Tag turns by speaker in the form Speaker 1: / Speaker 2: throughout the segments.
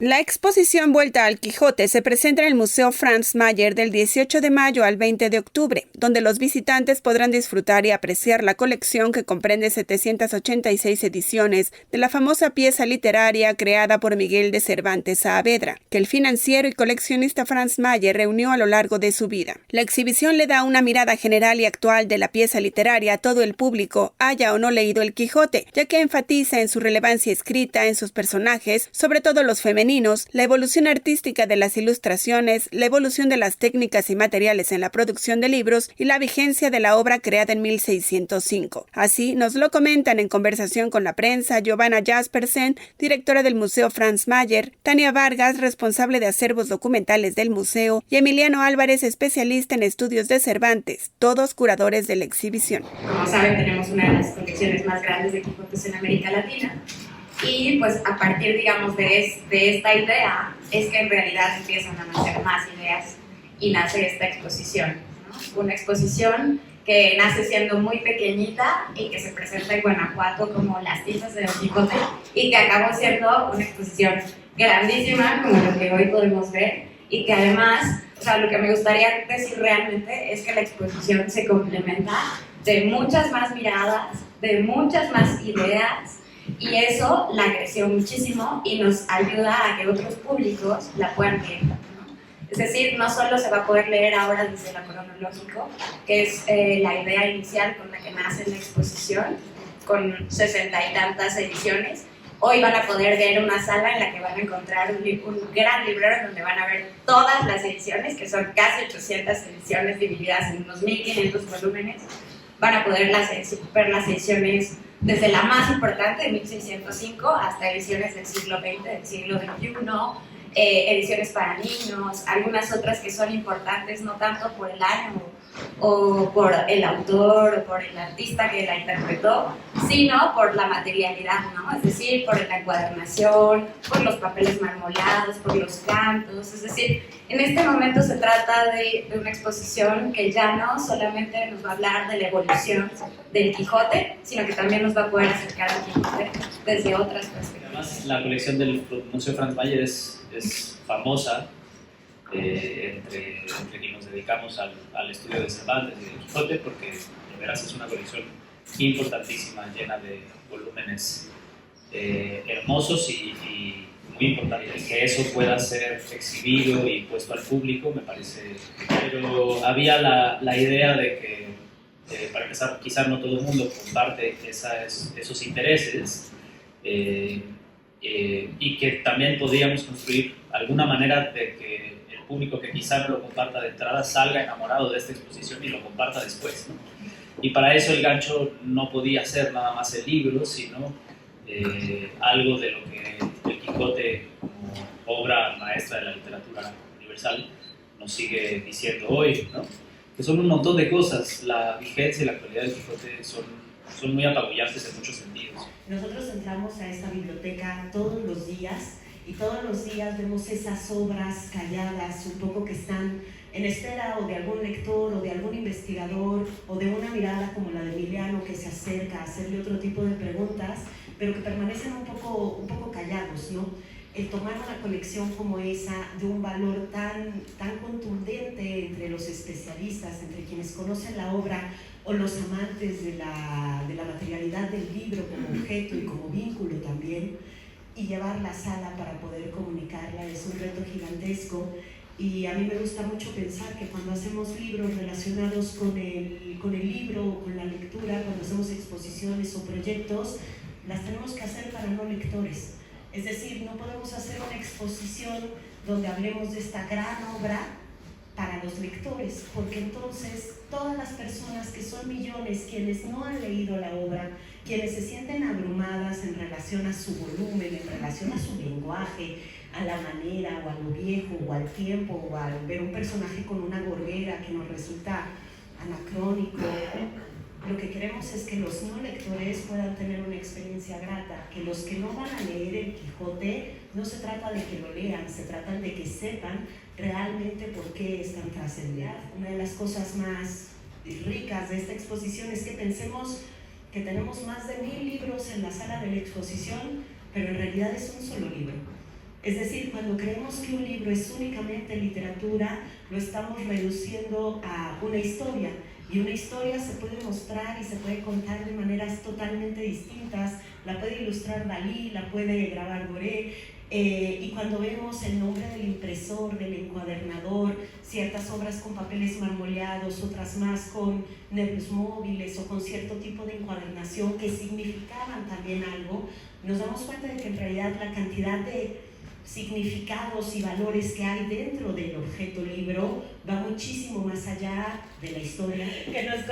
Speaker 1: La exposición Vuelta al Quijote se presenta en el Museo Franz Mayer del 18 de mayo al 20 de octubre, donde los visitantes podrán disfrutar y apreciar la colección que comprende 786 ediciones de la famosa pieza literaria creada por Miguel de Cervantes Saavedra, que el financiero y coleccionista Franz Mayer reunió a lo largo de su vida. La exhibición le da una mirada general y actual de la pieza literaria a todo el público, haya o no leído El Quijote, ya que enfatiza en su relevancia escrita, en sus personajes, sobre todo los femeninos, la evolución artística de las ilustraciones, la evolución de las técnicas y materiales en la producción de libros y la vigencia de la obra creada en 1605. Así nos lo comentan en conversación con la prensa Giovanna Jaspersen, directora del Museo Franz Mayer, Tania Vargas, responsable de acervos documentales del museo, y Emiliano Álvarez, especialista en estudios de Cervantes, todos curadores de la exhibición.
Speaker 2: Como saben, tenemos una de las colecciones más grandes de Quijotes en América Latina. Y pues a partir, digamos, de esta idea es que en realidad empiezan a nacer más ideas y nace esta exposición, ¿no? Una exposición que nace siendo muy pequeñita y que se presenta en Guanajuato como Las Tizas de Don Quijote y que acabó siendo una exposición grandísima como lo que hoy podemos ver y que además, o sea, lo que me gustaría decir realmente es que la exposición se complementa de muchas más miradas, de muchas más ideas. Y eso la creció muchísimo y nos ayuda a que otros públicos la puedan leer, ¿no? Es decir, no solo se va a poder leer ahora desde lo cronológico, que es la idea inicial con la que nace la exposición, con 60 y tantas ediciones. Hoy van a poder ver una sala en la que van a encontrar un gran librero donde van a ver todas las ediciones, que son casi 800 ediciones divididas en unos 1500 volúmenes. Van a poder ver las ediciones desde la más importante, de 1605, hasta ediciones del siglo XX, del siglo XXI, ediciones para niños, algunas otras que son importantes no tanto por el año o por el autor o por el artista que la interpretó, sino por la materialidad, ¿no? Es decir, por la encuadernación, por los papeles marmolados, por los cantos. Es decir, en este momento se trata de una exposición que ya no solamente nos va a hablar de la evolución del Quijote, sino que también nos va a poder acercar al Quijote desde otras perspectivas.
Speaker 3: Además, la colección del Museo Franz Mayer es famosa entre quienes nos dedicamos al estudio de Cervantes y del Quijote, porque de veras es una colección importantísima, llena de volúmenes hermosos y muy importantes. Que eso pueda ser exhibido y puesto al público me parece. Pero había la idea de que, para empezar, quizás no todo el mundo comparte esos intereses. Y que también podríamos construir alguna manera de que el público que quizá no lo comparta de entrada salga enamorado de esta exposición y lo comparta después, ¿no? Y para eso el gancho no podía ser nada más el libro, sino algo de lo que el Quijote, como obra maestra de la literatura universal, nos sigue diciendo hoy, ¿no? Que son un montón de cosas. La vigencia y la actualidad del Quijote son muy apabullantes en muchos sentidos.
Speaker 4: Nosotros entramos a esta biblioteca todos los días y todos los días vemos esas obras calladas, un poco que están en espera o de algún lector o de algún investigador o de una mirada como la de Emiliano que se acerca a hacerle otro tipo de preguntas, pero que permanecen un poco callados, ¿no? El tomar una colección como esa de un valor tan contundente entre los especialistas, entre quienes conocen la obra o los amantes de la materialidad del libro como objeto y como vínculo también, y llevar la sala para poder comunicarla es un reto gigantesco. Y a mí me gusta mucho pensar que cuando hacemos libros relacionados con el libro o con la lectura, cuando hacemos exposiciones o proyectos, las tenemos que hacer para no lectores. Es decir, no podemos hacer una exposición donde hablemos de esta gran obra para los lectores, porque entonces todas las personas, que son millones, quienes no han leído la obra, quienes se sienten abrumadas en relación a su volumen, en relación a su lenguaje, a la manera o a lo viejo o al tiempo o al ver un personaje con una gorguera que nos resulta anacrónico, lo que queremos es que los no lectores puedan tener una experiencia grata, que los que no van a leer el Quijote no se trata de que lo lean, se trata de que sepan realmente por qué es tan trascendente. Una de las cosas más ricas de esta exposición es que pensemos que tenemos más de 1000 libros en la sala de la exposición, pero en realidad es un solo libro. Es decir, cuando creemos que un libro es únicamente literatura, lo estamos reduciendo a una historia. Y una historia se puede mostrar y se puede contar de maneras totalmente distintas. La puede ilustrar Dalí, la puede grabar Boré. Y cuando vemos el nombre del impresor, del encuadernador, ciertas obras con papeles marmoleados, otras más con nervios móviles o con cierto tipo de encuadernación que significaban también algo, nos damos cuenta de que en realidad la cantidad de significados y valores que hay dentro del objeto libro va muchísimo más allá de la historia que nos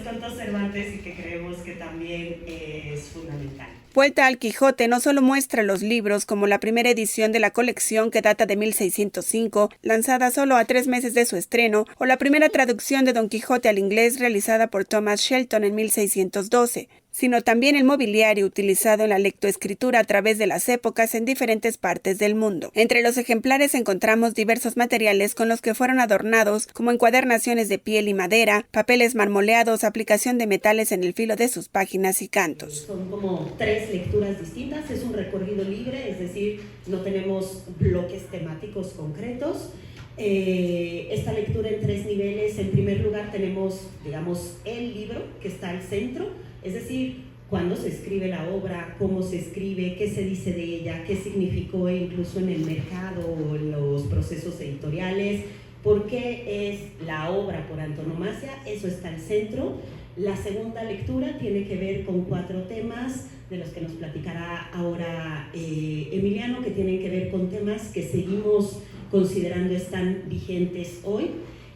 Speaker 4: contó Cervantes y que creemos que también es fundamental.
Speaker 1: Vuelta al Quijote no solo muestra los libros como la primera edición de la colección que data de 1605, lanzada solo a 3 meses de su estreno, o la primera traducción de Don Quijote al inglés realizada por Thomas Shelton en 1612, sino también el mobiliario utilizado en la lectoescritura a través de las épocas en diferentes partes del mundo. Entre los ejemplares encontramos diversos materiales con los que fueron adornados, como encuadernaciones de piel y madera, papeles marmoleados, aplicación de metales en el filo de sus páginas y cantos.
Speaker 4: Son como 3 lecturas distintas, es un recorrido libre, es decir, no tenemos bloques temáticos concretos. Esta lectura en 3 niveles. En primer lugar tenemos, digamos, el libro que está al centro, es decir, cuándo se escribe la obra, cómo se escribe, qué se dice de ella, qué significó incluso en el mercado o en los procesos editoriales, por qué es la obra por antonomasia, eso está al centro. La segunda lectura tiene que ver con 4 temas de los que nos platicará ahora Emiliano, que tienen que ver con temas que seguimos considerando están vigentes hoy.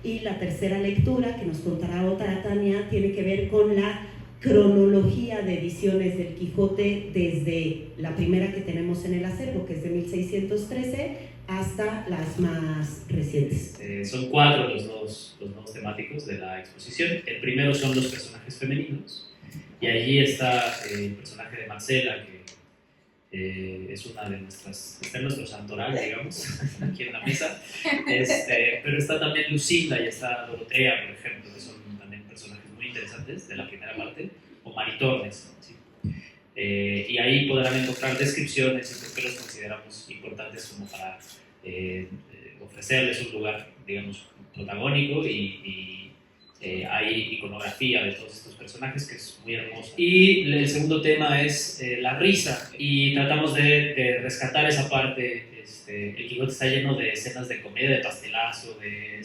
Speaker 4: Y la tercera lectura, que nos contará otra Tania, tiene que ver con la cronología de ediciones del Quijote desde la primera que tenemos en el acervo, que es de 1613, hasta las más recientes.
Speaker 3: Son 4 los nodos temáticos de la exposición. El primero son los personajes femeninos, y allí está el personaje de Marcela, que es una de nuestras, está en nuestro santoral, digamos, aquí en la mesa, pero está también Lucinda y está Dorotea, por ejemplo, que son también personajes muy interesantes de la primera parte, o Maritornes, ¿sí? Y ahí podrán encontrar descripciones y por qué los consideramos importantes como para ofrecerles un lugar, digamos, protagónico, y hay iconografía de todos estos personajes que es muy hermoso. Y el segundo tema es la risa, y tratamos de rescatar esa parte. El Quijote está lleno de escenas de comedia, de pastelazo, de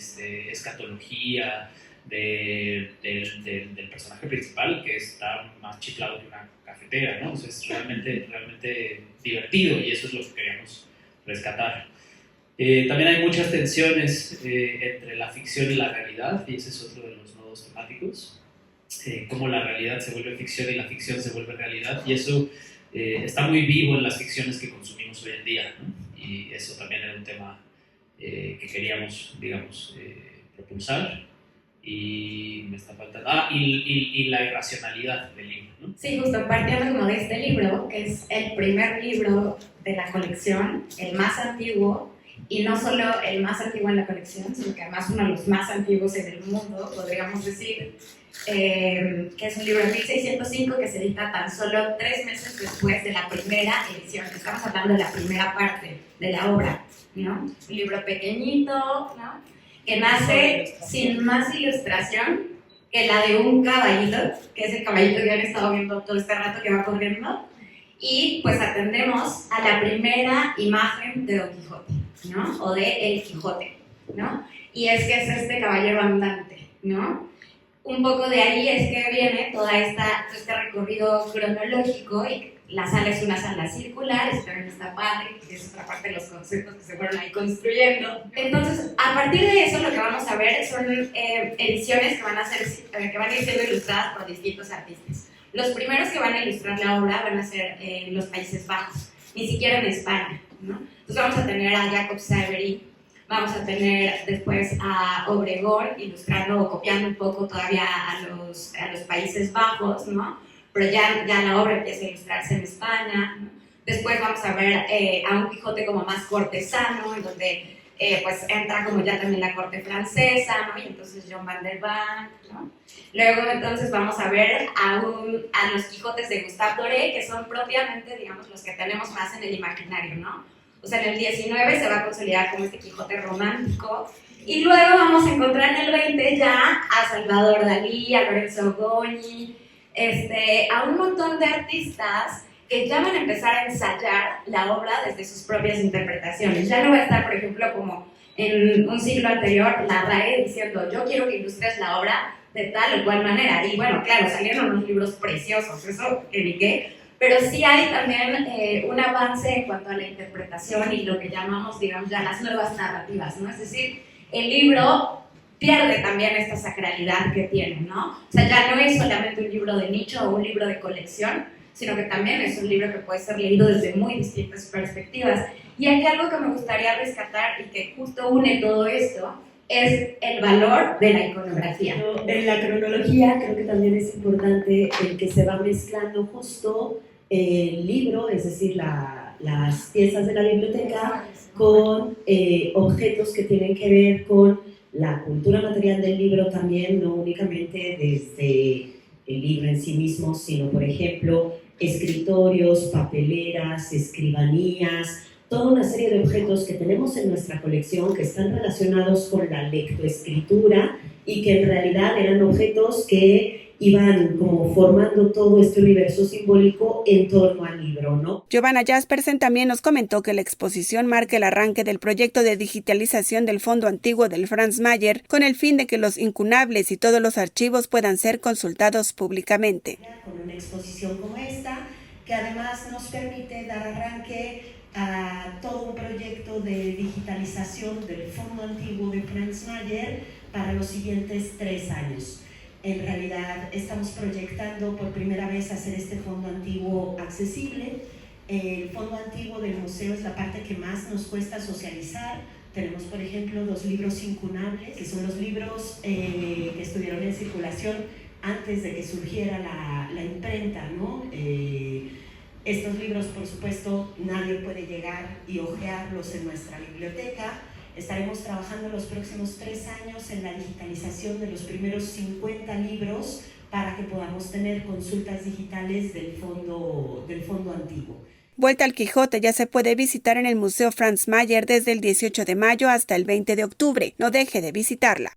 Speaker 3: escatología, del personaje principal, que está más chiflado que una cafetera, ¿no? O sea, es realmente divertido, y eso es lo que queríamos rescatar. También hay muchas tensiones entre la ficción y la realidad, y ese es otro de los nodos temáticos, cómo la realidad se vuelve ficción y la ficción se vuelve realidad, y eso está muy vivo en las ficciones que consumimos hoy en día, ¿no? Y eso también era un tema que queríamos, digamos, propulsar. Y me está faltando... y la irracionalidad del libro, ¿no?
Speaker 2: Sí, justo partiendo como de este libro, que es el primer libro de la colección, el más antiguo, y no solo el más antiguo en la colección, sino que además uno de los más antiguos en el mundo, podríamos decir, que es un libro de 1605 que se edita tan solo 3 meses después de la primera edición. Estamos hablando de la primera parte de la obra, ¿no? Un libro pequeñito, ¿no? Que nace sin más ilustración que la de un caballito, que es el caballito que han estado viendo todo este rato que va corriendo, y pues atendemos a la primera imagen de Don Quijote, ¿no? O de El Quijote, ¿no? Y es que es este caballero andante, ¿no? Un poco de ahí es que viene todo este recorrido cronológico, y la sala es una sala circular, eso también está padre, que es otra parte de los conceptos que se fueron ahí construyendo. Entonces, a partir de eso, lo que vamos a ver son ediciones que van a ir siendo ilustradas por distintos artistas. Los primeros que van a ilustrar la obra van a ser en los Países Bajos, ni siquiera en España, ¿no? Entonces vamos a tener a Jacob Savery, vamos a tener después a Obregón ilustrando o copiando un poco todavía a los Países Bajos, ¿no? Pero ya la obra empieza a ilustrarse en España, ¿no? Después vamos a ver a un Quijote como más cortesano, en donde pues entra como ya también la corte francesa, ¿no? Y entonces John Van der Bank, ¿no? Luego entonces vamos a ver a los Quijotes de Gustave Doré, que son propiamente, digamos, los que tenemos más en el imaginario, ¿no? O sea, en el 19 se va a consolidar como este Quijote romántico. Y luego vamos a encontrar en el 20 ya a Salvador Dalí, a Lorenzo Goñi, a un montón de artistas que ya van a empezar a ensayar la obra desde sus propias interpretaciones. Ya no va a estar, por ejemplo, como en un siglo anterior, la RAE diciendo, yo quiero que ilustres la obra de tal o cual manera. Y bueno, claro, salieron unos libros preciosos, eso que ni qué, pero sí hay también un avance en cuanto a la interpretación y lo que llamamos, digamos, ya las nuevas narrativas, ¿no? Es decir, el libro pierde también esta sacralidad que tiene, ¿no? O sea, ya no es solamente un libro de nicho o un libro de colección, sino que también es un libro que puede ser leído desde muy distintas perspectivas. Y aquí algo que me gustaría rescatar y que justo une todo esto es el valor de la iconografía.
Speaker 4: En la cronología creo que también es importante el que se va mezclando justo el libro, es decir, las piezas de la biblioteca, con objetos que tienen que ver con la cultura material del libro también, no únicamente desde el libro en sí mismo, sino, por ejemplo, escritorios, papeleras, escribanías, toda una serie de objetos que tenemos en nuestra colección que están relacionados con la lectoescritura y que en realidad eran objetos que iban como formando todo este universo simbólico en torno al libro, ¿no?
Speaker 1: Giovanna Jaspersen también nos comentó que la exposición marca el arranque del proyecto de digitalización del Fondo Antiguo del Franz Mayer con el fin de que los incunables y todos los archivos puedan ser consultados públicamente.
Speaker 4: Con una exposición como esta, que además nos permite dar arranque a todo un proyecto de digitalización del Fondo Antiguo de Franz Mayer para los siguientes 3 años. En realidad estamos proyectando por primera vez hacer este fondo antiguo accesible. El fondo antiguo del museo es la parte que más nos cuesta socializar. Tenemos, por ejemplo, 2 libros incunables, que son los libros que estuvieron en circulación antes de que surgiera la imprenta, ¿no? Estos libros, por supuesto, nadie puede llegar y hojearlos en nuestra biblioteca. Estaremos trabajando los próximos 3 años en la digitalización de los primeros 50 libros para que podamos tener consultas digitales del fondo antiguo.
Speaker 1: Vuelta al Quijote ya se puede visitar en el Museo Franz Mayer desde el 18 de mayo hasta el 20 de octubre. No deje de visitarla.